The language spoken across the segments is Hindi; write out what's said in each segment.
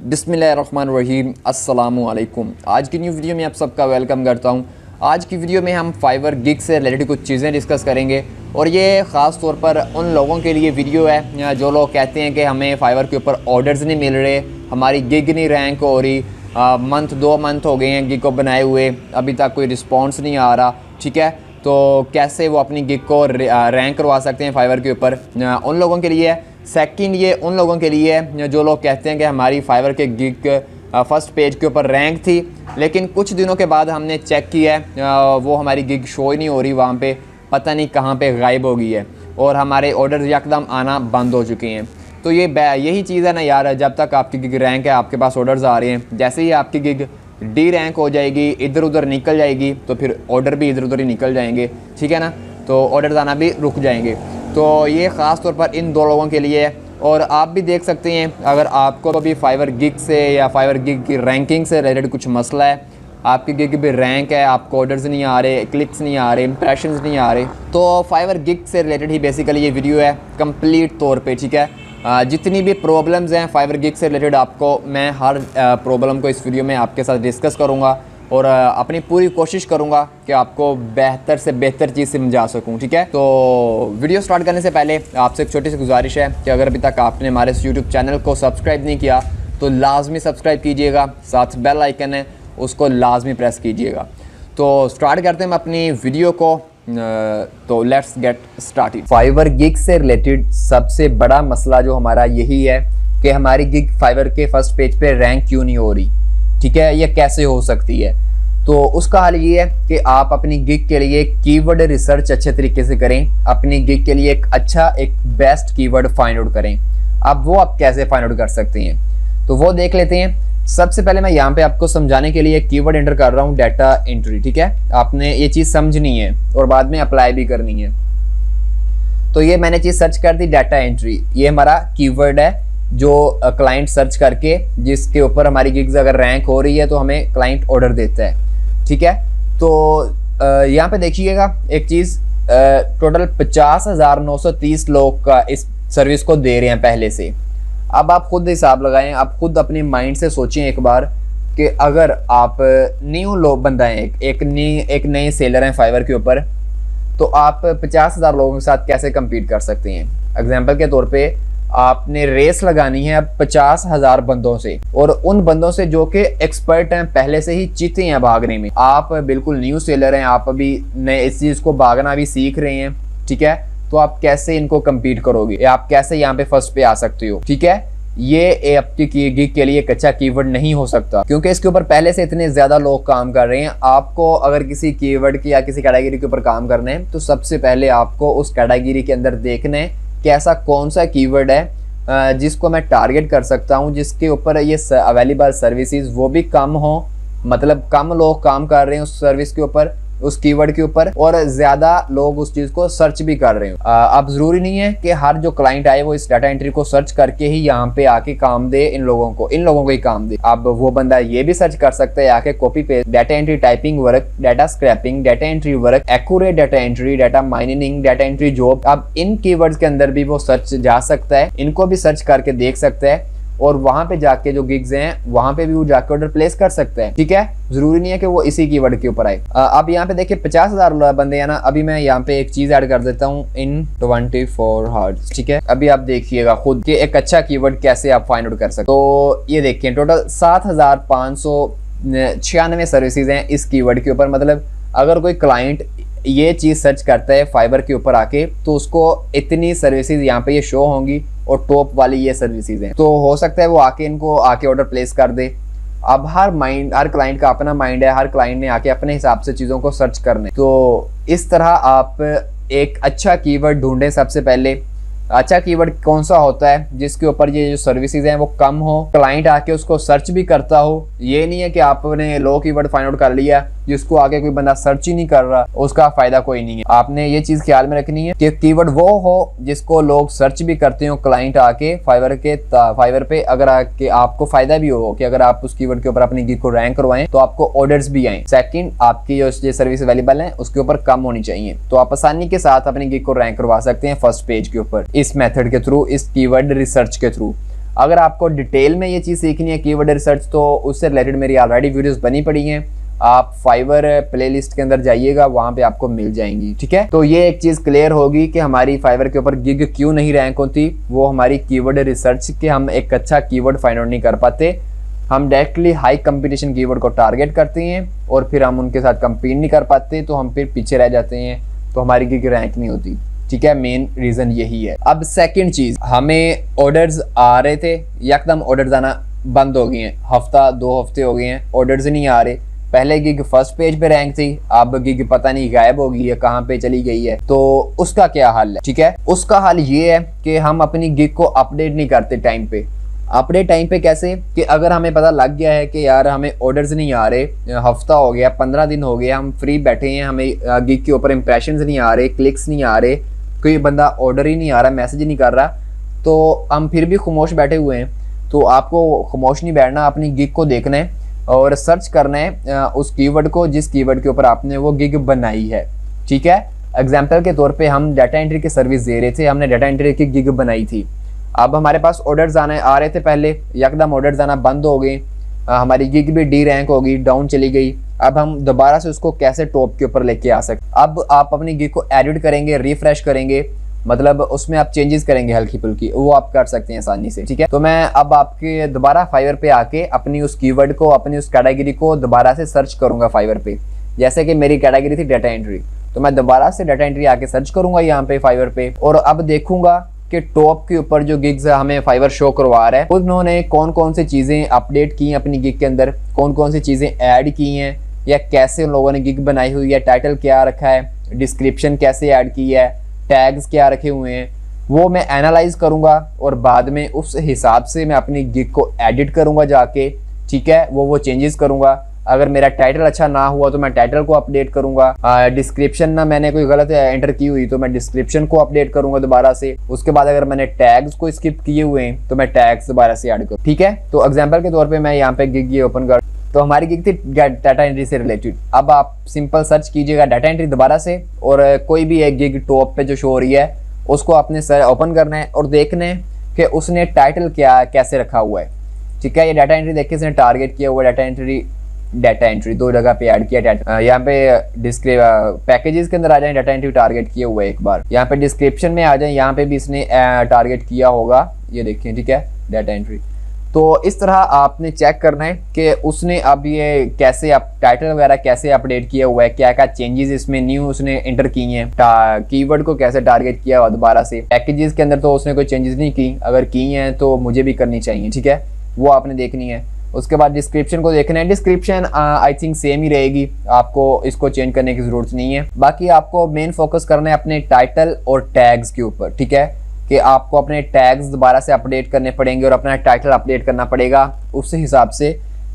बिस्मिल्लाहिर्रहमानिर्रहीम अस्सलामुअलैकुम। आज की न्यू वीडियो में आप सबका वेलकम करता हूं। आज की वीडियो में हम फाइवर गिग से रिलेटेड कुछ चीज़ें डिस्कस करेंगे और ये ख़ास तौर पर उन लोगों के लिए वीडियो है जो लोग कहते हैं कि हमें फाइवर के ऊपर ऑर्डर्स नहीं मिल रहे, हमारी गिग नहीं रैंक हो रही, मंथ 2 मंथ हो गए हैं गिग को बनाए हुए, अभी तक कोई रिस्पॉन्स नहीं आ रहा। ठीक है, तो कैसे वो अपनी गिग को रैंक करवा सकते हैं फाइवर के ऊपर, उन लोगों के लिए है। सेकंड, ये उन लोगों के लिए है जो लोग कहते हैं कि हमारी फाइवर के गिग फर्स्ट पेज के ऊपर रैंक थी, लेकिन कुछ दिनों के बाद हमने चेक किया है वो हमारी गिग शो ही नहीं हो रही, वहाँ पे पता नहीं कहाँ पे गायब हो गई है और हमारे ऑर्डर यकदम आना बंद हो चुके हैं। तो ये यही चीज़ है ना यार, जब तक आपकी गिग रैंक है, आपके पास ऑर्डर्स आ रहे हैं, जैसे ही आपकी गिग डी रैंक हो जाएगी, इधर उधर निकल जाएगी, तो फिर ऑर्डर भी इधर उधर ही निकल जाएंगे। ठीक है ना, तो ऑर्डर्स आना भी रुक जाएंगे। तो ये ख़ास तौर पर इन 2 लोगों के लिए है। और आप भी देख सकते हैं, अगर आपको अभी फाइवर गिग से या फाइवर गिग की रैंकिंग से रिलेटेड कुछ मसला है, आपकी गिग भी रैंक है, आपको ऑर्डर्स नहीं आ रहे, क्लिक्स नहीं आ रहे, इंप्रेशंस नहीं आ रहे, तो फाइवर गिग से रिलेटेड ही बेसिकली ये वीडियो है कंप्लीट तौर पे। ठीक है, जितनी भी प्रॉब्लम्स हैं फाइवर गिग से रिलेटेड, आपको मैं हर प्रॉब्लम को इस वीडियो में आपके साथ डिस्कस करूँगा और अपनी पूरी कोशिश करूंगा कि आपको बेहतर से बेहतर चीज़ समझा सकूं। ठीक है, तो वीडियो स्टार्ट करने से पहले आपसे एक छोटी सी गुजारिश है कि अगर अभी तक आपने हमारे इस यूट्यूब चैनल को सब्सक्राइब नहीं किया तो लाजमी सब्सक्राइब कीजिएगा, साथ बेल आइकन है उसको लाजमी प्रेस कीजिएगा। तो स्टार्ट करते हैं हम अपनी वीडियो को। तो let's get started. Fiverr gig से रिलेटेड सबसे बड़ा मसला जो हमारा यही है कि हमारी गिग फाइवर के फर्स्ट पेज पे रैंक क्यों नहीं हो रही। ठीक है, ये कैसे हो सकती है? तो उसका हल ये है कि आप अपनी गिग के लिए कीवर्ड रिसर्च अच्छे तरीके से करें, अपनी गिग के लिए एक बेस्ट कीवर्ड फाइंड आउट करें। अब वो आप कैसे फाइंड आउट कर सकते हैं, तो वो देख लेते हैं। सबसे पहले मैं यहाँ पे आपको समझाने के लिए एक कीवर्ड एंटर कर रहा हूँ, डाटा एंट्री। ठीक है, आपने ये चीज़ समझनी है और बाद में अप्लाई भी करनी है। तो ये मैंने चीज़ सर्च कर दी, डाटा एंट्री, ये हमारा कीवर्ड है जो क्लाइंट सर्च करके, जिसके ऊपर हमारी गिग्स अगर रैंक हो रही है तो हमें क्लाइंट ऑर्डर देता है। ठीक है, तो यहाँ पे देखिएगा एक चीज़, टोटल 50,930 लोग का इस सर्विस को दे रहे हैं पहले से। अब आप खुद हिसाब लगाएं, आप खुद अपने माइंड से सोचें एक बार कि अगर आप न्यू लोग बंदा हैं, एक नए सेलर हैं फाइवर के ऊपर, तो आप 50,000 लोगों के साथ कैसे कम्पीट कर सकते हैं। एग्जाम्पल के तौर पर आपने रेस लगानी है अब 50,000 बंदों से, और उन बंदों से जो कि एक्सपर्ट हैं, पहले से ही चीते हैं भागने में। आप बिल्कुल न्यू सेलर हैं, आप अभी नए इस चीज़ को भागना भी सीख रहे हैं। ठीक है, तो आप कैसे इनको कम्पीट करोगे, आप कैसे यहाँ पे फर्स्ट पे आ सकते हो। ठीक है, ये आपकी गिग के लिए एक अच्छा कीवर्ड नहीं हो सकता, क्योंकि इसके ऊपर पहले से इतने ज़्यादा लोग काम कर रहे हैं। आपको अगर किसी कीवर्ड की या किसी कैटेगरी के ऊपर काम करना है तो सबसे पहले आपको उस कैटेगरी के अंदर देखना है कि ऐसा कौन सा कीवर्ड है जिसको मैं टारगेट कर सकता हूं, जिसके ऊपर ये अवेलेबल सर्विसेज वो भी कम हो, मतलब कम लोग काम कर रहे हैं उस सर्विस के ऊपर, उस कीवर्ड के ऊपर, और ज़्यादा लोग उस चीज़ को सर्च भी कर रहे हो। अब ज़रूरी नहीं है कि हर जो क्लाइंट आए वो इस डाटा एंट्री को सर्च करके ही यहाँ पे आके काम दे, इन लोगों को ही काम दे। अब वो बंदा ये भी सर्च कर सकता है आके copy paste, data entry typing work, data scraping, data entry work, accurate data entry, data mining, data entry job. अब इन कीवर्ड्स के अंदर भी वो सर्च जा सकता है, इनको भी सर्च करके देख सकता है और वहां पे जाके जो गिग्स हैं वहां पे भी वो जाके ऑर्डर प्लेस कर सकते हैं। ठीक है, जरूरी नहीं है कि वो इसी कीवर्ड के ऊपर आए। अब यहाँ पे देखिए 50,000 बंदे हैं ना। अभी मैं यहाँ पे एक चीज ऐड कर देता हूँ, इन 24 हार्ट्स। ठीक है, अभी आप देखिएगा खुद कि एक अच्छा कीवर्ड कैसे आप फाइंड आउट कर सकते। तो ये देखिए टोटल 7,596 सर्विसेज हैं इस कीवर्ड के ऊपर। मतलब अगर कोई क्लाइंट ये चीज़ सर्च करता है फाइबर के ऊपर आके, तो उसको इतनी सर्विसेज यहाँ पे ये शो होंगी और टॉप वाली ये सर्विसेज हैं। तो हो सकता है वो इनको आके ऑर्डर प्लेस कर दे। अब हर क्लाइंट का अपना माइंड है, हर क्लाइंट ने आके अपने हिसाब से चीज़ों को सर्च करने। तो इस तरह आप एक अच्छा कीवर्ड ढूंढें। सबसे पहले अच्छा कीवर्ड कौन सा होता है जिसके ऊपर ये जो सर्विसेज हैं वो कम हो, क्लाइंट आके उसको सर्च भी करता हो। ये नहीं है कि आपने लो कीवर्ड फाइंड आउट कर लिया जिसको आगे कोई बंदा सर्च ही नहीं कर रहा, उसका फायदा कोई नहीं है। आपने ये चीज ख्याल में रखनी है कि कीवर्ड वो हो जिसको लोग सर्च भी करते हो, क्लाइंट आके फाइवर पे अगर आके आपको फायदा भी हो कि अगर आप उस कीवर्ड के ऊपर अपनी गिग को रैंक करवाएं तो आपको ऑर्डर्स भी आए। सेकंड, आपकी जो सर्विस अवेलेबल है उसके ऊपर कम होनी चाहिए, तो आप आसानी के साथ अपनी गिग को रैंक करवा सकते हैं फर्स्ट पेज के ऊपर इस मेथड के थ्रू, इस कीवर्ड रिसर्च के थ्रू। अगर आपको डिटेल में ये चीज़ सीखनी है कीवर्ड रिसर्च, तो उससे रिलेटेड मेरी ऑलरेडी वीडियोस बनी पड़ी हैं, आप फाइवर प्लेलिस्ट के अंदर जाइएगा, वहाँ पे आपको मिल जाएंगी। ठीक है, तो ये एक चीज़ क्लियर होगी कि हमारी फाइवर के ऊपर गिग क्यों नहीं रैंक होती, वो हमारी कीवर्ड रिसर्च के हम एक अच्छा कीवर्ड फाइंड आउट नहीं कर पाते। हम डायरेक्टली हाई कंपटीशन कीवर्ड को टारगेट करते हैं और फिर हम उनके साथ कंपीट नहीं कर पाते, तो हम फिर पीछे रह जाते हैं, तो हमारी गिग रैंक नहीं होती। ठीक है, मेन रीज़न यही है। अब सेकंड चीज़, हमें ऑर्डर्स आ रहे थे, यकदम ऑर्डर्स आना बंद हो गए हैं, हफ्ता 2 हफ्ते हो गए हैं, ऑर्डर्स नहीं आ रहे। पहले गिग फर्स्ट पेज पे रैंक थी, अब गिग पता नहीं गायब हो गई है, कहाँ पे चली गई है, तो उसका क्या हल है? ठीक है, उसका हल ये है कि हम अपनी गिग को अपडेट नहीं करते टाइम पे। अपडेट टाइम पे कैसे कि अगर हमें पता लग गया है कि यार हमें ऑर्डर्स नहीं आ रहे, हफ्ता हो गया, 15 दिन हो गया, हम फ्री बैठे हैं, हमें गिग के ऊपर इंप्रेशंस नहीं आ रहे, क्लिक्स नहीं आ रहे, कोई बंदा ऑर्डर ही नहीं आ रहा, मैसेज नहीं कर रहा, तो हम फिर भी खामोश बैठे हुए हैं। तो आपको खामोश नहीं बैठना, अपनी गिग को देखना है और सर्च करना है उस कीवर्ड को जिस कीवर्ड के ऊपर आपने वो गिग बनाई है। ठीक है, एग्जाम्पल के तौर पे हम डाटा एंट्री की सर्विस दे रहे थे, हमने डाटा एंट्री की गिग बनाई थी। अब हमारे पास ऑर्डर्स आ रहे थे, पहले यकदम ऑर्डर्स आना बंद हो गए, हमारी गिग भी डी रैंक हो गई, डाउन चली गई। अब हम दोबारा से उसको कैसे टॉप के ऊपर लेके आ सकते? अब आप अपनी गिग को एडिट करेंगे, रिफ्रेश करेंगे, मतलब उसमें आप चेंजेस करेंगे हल्की फुल्की, वो आप कर सकते हैं आसानी से। ठीक है, तो मैं अब आपके दोबारा फाइवर पे आके अपनी उस कीवर्ड को, अपनी उस कैटेगरी को दोबारा से सर्च करूंगा फाइवर पे। जैसे कि मेरी कैटेगरी थी डाटा एंट्री, तो मैं दोबारा से डाटा एंट्री आके सर्च करूंगा यहाँ पे फाइवर पे, और अब देखूंगा कि टॉप के ऊपर जो गिग्स हमें फाइवर शो करवा रहा है, उन्होंने कौन कौन सी चीज़ें अपडेट की हैं अपनी गिग के अंदर, कौन कौन सी चीज़ें ऐड की हैं, या कैसे उन लोगों ने गिग बनाई हुई है, टाइटल क्या रखा है, डिस्क्रिप्शन कैसे ऐड की है, टैग्स क्या रखे हुए हैं, वो मैं एनालाइज करूंगा और बाद में उस हिसाब से मैं अपनी गिग को एडिट करूंगा जाके। ठीक है, वो चेंजेस करूंगा। अगर मेरा टाइटल अच्छा ना हुआ तो मैं टाइटल को अपडेट करूंगा, डिस्क्रिप्शन ना मैंने कोई गलत एंटर की हुई तो मैं डिस्क्रिप्शन को अपडेट करूंगा दोबारा से। उसके बाद अगर मैंने टैग्स को स्किप किए हुए हैं तो मैं टैग्स दोबारा से ऐड करूँ। ठीक है, तो एग्जाम्पल के तौर पर मैं यहाँ पे गिग ये ओपन कर, तो हमारी गिग थी डाटा एंट्री से रिलेटेड। अब आप सिंपल सर्च कीजिएगा डाटा एंट्री दोबारा से, और कोई भी एक गिग टॉप पे जो शो हो रही है उसको आपने ओपन करना है और देखना है कि उसने टाइटल क्या कैसे रखा हुआ है। ठीक है, ये डाटा एंट्री देखिए इसने टारगेट किया हुआ है, डाटा एंट्री 2 जगह पे ऐड किया। यहाँ पे पैकेजेस के अंदर आ जाए, डाटा एंट्री टारगेट किया हुआ है एक बार। यहाँ पे डिस्क्रिप्शन में आ जाए, यहाँ पे भी इसने टारगेट किया होगा, ये देखिए। ठीक है, डाटा एंट्री। तो इस तरह आपने चेक करना है कि उसने अब ये कैसे आप टाइटल वगैरह कैसे अपडेट किया हुआ है, क्या क्या चेंजेस इसमें न्यू उसने इंटर की हैं, कीवर्ड को कैसे टारगेट किया हुआ दोबारा से। पैकेजेस के अंदर तो उसने कोई चेंजेस नहीं की, अगर की हैं तो मुझे भी करनी चाहिए। ठीक है, वो आपने देखनी है। उसके बाद डिस्क्रिप्शन को देखना है, डिस्क्रिप्शन आई थिंक सेम ही रहेगी, आपको इसको चेंज करने की जरूरत नहीं है। बाकी आपको मेन फोकस करना है अपने टाइटल और टैग्स के ऊपर। ठीक है, कि आपको अपने टैग्स दोबारा से अपडेट करने पड़ेंगे और अपना टाइटल अपडेट करना पड़ेगा उस हिसाब से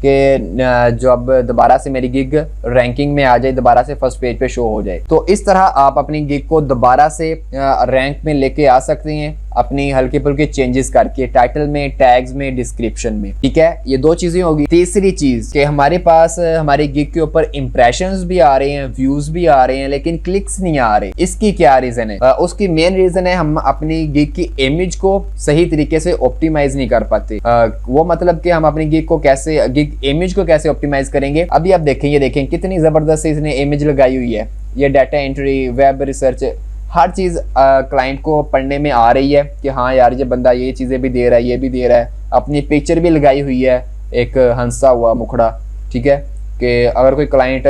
कि जो अब दोबारा से मेरी गिग रैंकिंग में आ जाए, दोबारा से फर्स्ट पेज पे शो हो जाए। तो इस तरह आप अपनी गिग को दोबारा से रैंक में लेके आ सकते हैं, अपनी हल्के फुल्के चेंजेस करके टाइटल में, टैग्स में, डिस्क्रिप्शन में। ठीक है, ये 2 चीजें होगी। तीसरी चीज कि हमारे पास हमारी गिग के ऊपर इंप्रेशंस भी आ रहे हैं, व्यूज भी आ रहे हैं, लेकिन क्लिक्स नहीं आ रहे। इसकी क्या रीजन है? उसकी मेन रीजन है हम अपनी गिग की इमेज को सही तरीके से ऑप्टिमाइज नहीं कर पाते। वो मतलब कि हम अपनी गिग को कैसे, गिग इमेज को कैसे ऑप्टिमाइज करेंगे। अभी आप देखें, ये देखें कितनी जबरदस्त इसने इमेज लगाई हुई है। ये डाटा एंट्री, वेब रिसर्च, हर चीज़ क्लाइंट को पढ़ने में आ रही है कि हाँ यार ये बंदा ये चीज़ें भी दे रहा है, ये भी दे रहा है। अपनी पिक्चर भी लगाई हुई है, एक हंसा हुआ मुखड़ा। ठीक है, कि अगर कोई क्लाइंट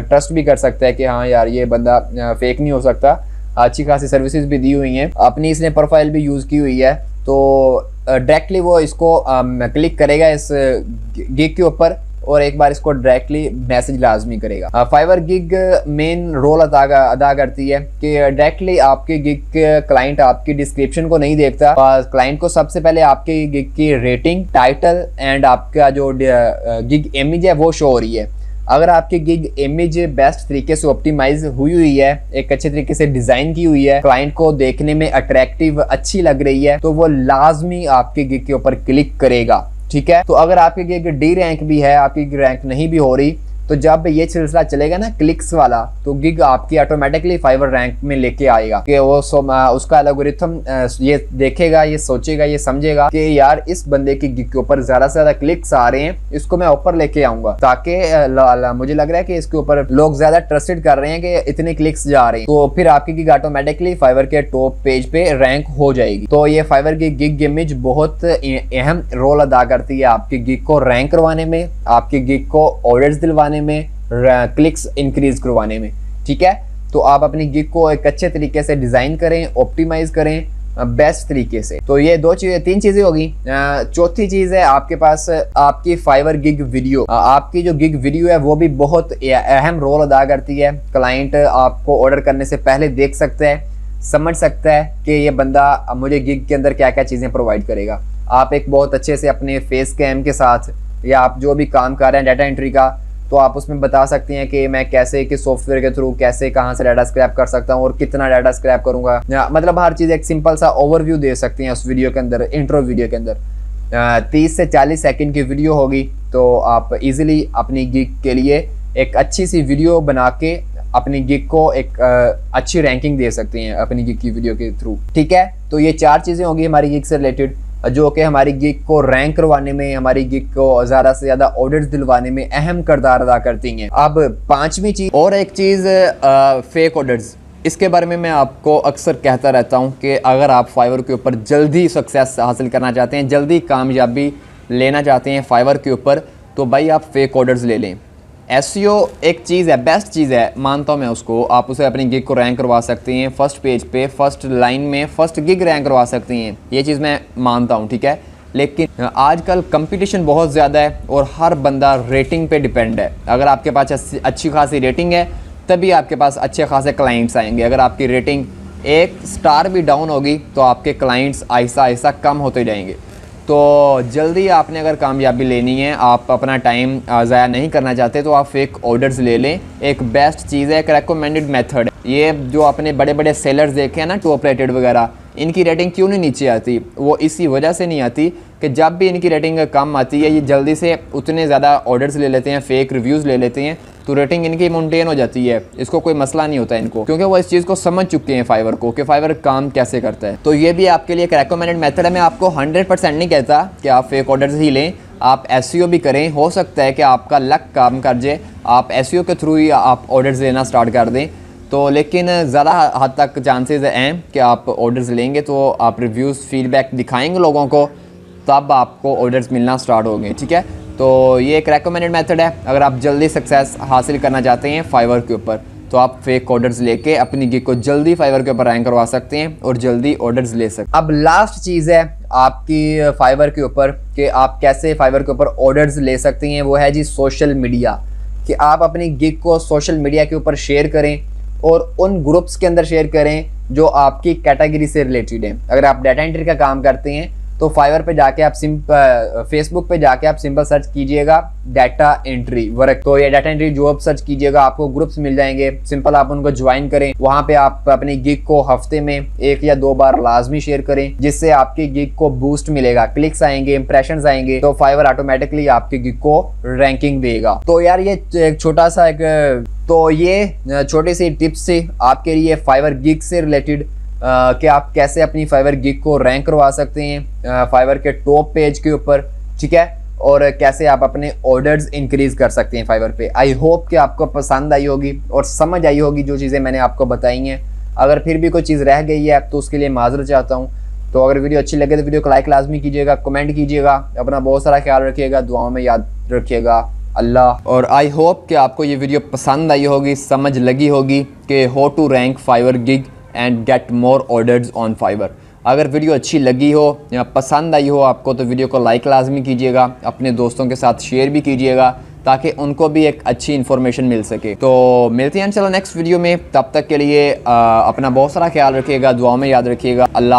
ट्रस्ट भी कर सकता है कि हाँ यार ये बंदा फेक नहीं हो सकता। अच्छी खासी सर्विसेज भी दी हुई हैं, अपनी इसने प्रोफाइल भी यूज़ की हुई है, तो डायरेक्टली वो इसको क्लिक करेगा इस गिग के ऊपर और एक बार इसको डायरेक्टली मैसेज लाजमी करेगा। फाइवर गिग मेन रोल अदा करती है कि डायरेक्टली आपके गिग क्लाइंट आपकी डिस्क्रिप्शन को नहीं देखता। क्लाइंट को सबसे पहले आपके गिग की रेटिंग, टाइटल एंड आपका जो गिग इमेज है वो शो हो रही है। अगर आपकी गिग इमेज बेस्ट तरीके से ऑप्टिमाइज हुई है, एक अच्छे तरीके से डिजाइन की हुई है, क्लाइंट को देखने में अट्रैक्टिव अच्छी लग रही है, तो वो लाजमी आपके गिग के ऊपर क्लिक करेगा। ठीक है, तो अगर आपकी गिग डी रैंक भी है, आपकी रैंक नहीं भी हो रही, तो जब ये सिलसिला चलेगा ना क्लिक्स वाला, तो गिग आपकी ऑटोमेटिकली फाइवर रैंक में लेके आएगा कि वो उसका एल्गोरिथम ये देखेगा, ये सोचेगा, ये समझेगा कि यार इस बंदे की गिग के ऊपर ज्यादा से ज्यादा क्लिक्स आ रहे हैं, इसको मैं ऊपर लेके आऊंगा, ताकि मुझे लग रहा है कि इसके ऊपर लोग ज्यादा ट्रस्टेड कर रहे हैं कि इतने क्लिक्स जा रहे हैं, तो फिर आपकी गिग ऑटोमेटिकली फाइवर के टॉप पेज पे रैंक हो जाएगी। तो ये फाइवर की गिग इमेज बहुत अहम रोल अदा करती है आपकी गिग को रैंक करवाने में, आपकी गिग को ऑर्डर्स दिलवाने में, क्लिक्स इंक्रीज करवाने में। ठीक है, तो आप अपनी गिग को एक अच्छे तरीके से डिजाइन करें, ऑप्टिमाइज करें बेस्ट तरीके से। तो ये तीन चीजें होगी। चौथी चीज है आपके पास आपकी फाइवर गिग वीडियो। आपकी जो गिग वीडियो है वो भी बहुत अहम रोल अदा करती है। क्लाइंट आपको ऑर्डर करने से पहले देख सकता है, समझ सकता है कि ये बंदा मुझे गिग के अंदर क्या क्या चीजें प्रोवाइड करेगा। आप एक बहुत अच्छे से अपने फेस कैम के साथ, या आप जो भी काम कर रहे हैं डाटा एंट्री का, तो आप उसमें बता सकते हैं कि मैं कैसे कि सॉफ्टवेयर के थ्रू कैसे कहाँ से डाटा स्क्रैप कर सकता हूँ और कितना डाटा स्क्रैप करूँगा। मतलब हर चीज़ एक सिंपल सा ओवरव्यू दे सकते हैं उस वीडियो के अंदर, इंट्रो वीडियो के अंदर। 30 से 40 सेकंड की वीडियो होगी, तो आप इजीली अपनी गिग के लिए एक अच्छी सी वीडियो बना के अपनी गिग को एक अच्छी रैंकिंग दे सकते हैं अपनी गिग की वीडियो के थ्रू। ठीक है, तो ये 4 चीज़ें होगी हमारी गिग से रिलेटेड, जो कि हमारी गिग को रैंक करवाने में, हमारी गिग को ज़्यादा से ज़्यादा ऑर्डर्स दिलवाने में अहम किरदार अदा करती हैं। अब 5वीं चीज़, और एक चीज़ फेक ऑर्डर्स। इसके बारे में मैं आपको अक्सर कहता रहता हूं कि अगर आप फाइवर के ऊपर जल्दी सक्सेस हासिल करना चाहते हैं, जल्दी कामयाबी लेना चाहते हैं फाइवर के ऊपर, तो भाई आप फेक ऑर्डर्स ले लें। एसईओ एक चीज़ है, बेस्ट चीज़ है, मानता हूँ मैं उसको। आप उसे अपनी गिग को रैंक करवा सकते हैं, फर्स्ट पेज पे, फर्स्ट लाइन में फर्स्ट गिग रैंक करवा सकते हैं, ये चीज़ मैं मानता हूँ। ठीक है, लेकिन आजकल कंपटीशन बहुत ज़्यादा है और हर बंदा रेटिंग पे डिपेंड है। अगर आपके पास अच्छी खासी रेटिंग है तभी आपके पास अच्छे खासे क्लाइंट्स आएंगे। अगर आपकी रेटिंग 1 स्टार भी डाउन होगी तो आपके क्लाइंट्स आहिस्ता आहिस्ता कम होते जाएंगे। तो जल्दी आपने अगर कामयाबी लेनी है, आप अपना टाइम ज़ाया नहीं करना चाहते, तो आप फेक ऑर्डर्स ले लें। एक बेस्ट चीज़ है, एक रेकमेंडेड मेथड है। ये जो आपने बड़े बड़े सेलर्स देखे हैं ना, टॉप रेटेड वगैरह, इनकी रेटिंग क्यों नहीं नीचे आती? वो इसी वजह से नहीं आती कि जब भी इनकी रेटिंग कम आती है, ये जल्दी से उतने ज़्यादा ऑर्डर्स ले लेते हैं, फेक रिव्यूज़ ले लेते हैं, तो रेटिंग इनकी मेंटेन हो जाती है। इसको कोई मसला नहीं होता इनको, क्योंकि वो इस चीज़ को समझ चुके हैं फाइवर को कि फाइवर काम कैसे करता है। तो ये भी आपके लिए एक रेकमेंडेड मेथड है। मैं आपको 100% नहीं कहता कि आप फेक ऑर्डर्स ही लें, आप एसईओ भी करें। हो सकता है कि आपका लक काम कर जाए, आप एसईओ के थ्रू ही आप ऑर्डर्स लेना स्टार्ट कर दें। तो लेकिन ज़्यादा हद तक चांसेस हैं कि आप ऑर्डर्स लेंगे तो आप रिव्यूज़ फीडबैक दिखाएंगे लोगों को, तब आपको ऑर्डर्स मिलना स्टार्ट होंगे। ठीक है, तो ये एक रेकमेंडेड मेथड है। अगर आप जल्दी सक्सेस हासिल करना चाहते हैं फाइवर के ऊपर, तो आप फेक ऑर्डर्स लेके अपनी गिग को जल्दी फाइवर के ऊपर रैंक करवा सकते हैं और जल्दी ऑर्डर्स ले सकते हैं। अब लास्ट चीज़ है आपकी फाइवर के ऊपर कि आप कैसे फाइवर के ऊपर ऑर्डर्स ले सकते हैं, वो है जी सोशल मीडिया। कि आप अपनी गिग को सोशल मीडिया के ऊपर शेयर करें और उन ग्रुप्स के अंदर शेयर करें जो आपकी कैटेगरी से रिलेटेड है। अगर आप डाटा एंट्री का काम करते हैं तो फाइवर पे जाके आप फेसबुक पे जाके आप सिंपल सर्च कीजिएगा डाटा एंट्री वर्क, तो ये डाटा एंट्री जॉब सर्च कीजिएगा, आपको ग्रुप्स मिल जाएंगे। सिंपल आप उनको ज्वाइन करें, वहां पे आप अपनी गिग को हफ्ते में 1 या 2 बार लाजमी शेयर करें, जिससे आपकी गिग को बूस्ट मिलेगा, क्लिक्स आएंगे, इंप्रेशंस आएंगे, तो फाइवर ऑटोमेटिकली आपकी गिग को रैंकिंग देगा। तो यार ये एक छोटा सा तो ये छोटी सी टिप्स से आपके लिए फाइवर गिग से रिलेटेड कि आप कैसे अपनी फाइवर गिग को रैंक करवा सकते हैं फाइवर के टॉप पेज के ऊपर। ठीक है, और कैसे आप अपने ऑर्डर्स इंक्रीज कर सकते हैं फाइवर पे। आई होप कि आपको पसंद आई होगी और समझ आई होगी जो चीज़ें मैंने आपको बताई हैं। अगर फिर भी कोई चीज़ रह गई है तो उसके लिए माजरत चाहता हूँ। तो अगर वीडियो अच्छी लगे तो वीडियो को लाइक लाजमी कीजिएगा, कमेंट कीजिएगा, अपना बहुत सारा ख्याल रखिएगा, दुआओं में याद रखिएगा अल्लाह। और आई होप कि आपको ये वीडियो पसंद आई होगी, समझ लगी होगी कि how to rank Fiverr gig and get more orders on Fiverr. अगर वीडियो अच्छी लगी हो या पसंद आई हो आपको, तो वीडियो को लाइक लाजमी कीजिएगा, अपने दोस्तों के साथ शेयर भी कीजिएगा ताकि उनको भी एक अच्छी इन्फॉर्मेशन मिल सके। तो मिलते हैं इंशाल्लाह नेक्स्ट वीडियो में, तब तक के लिए अपना बहुत सारा ख्याल रखिएगा, दुआओं में याद रखिएगा। अल्लाह।